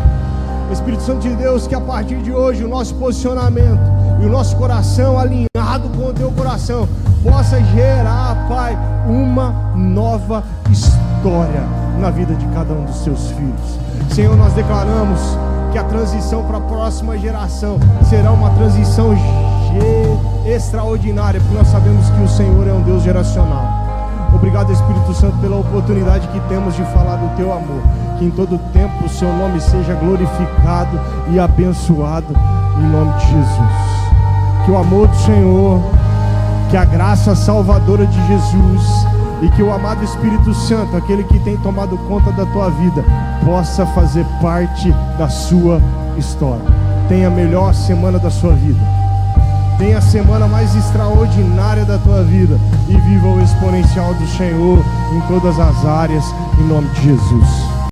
A: Espírito Santo de Deus, que a partir de hoje o nosso posicionamento e o nosso coração alinhado com o teu coração possa gerar, Pai, uma nova história na vida de cada um dos teus filhos. Senhor, nós declaramos que a transição para a próxima geração será uma transição extraordinária, porque nós sabemos que o Senhor é um Deus geracional. Obrigado, Espírito Santo, pela oportunidade que temos de falar do teu amor. Que em todo tempo o seu nome seja glorificado e abençoado, em nome de Jesus. Que o amor do Senhor, que a graça salvadora de Jesus e que o amado Espírito Santo, aquele que tem tomado conta da tua vida, possa fazer parte da sua história. Tenha a melhor semana da sua vida. Tenha a semana mais extraordinária da tua vida e viva o exponencial do Senhor em todas as áreas, em nome de Jesus.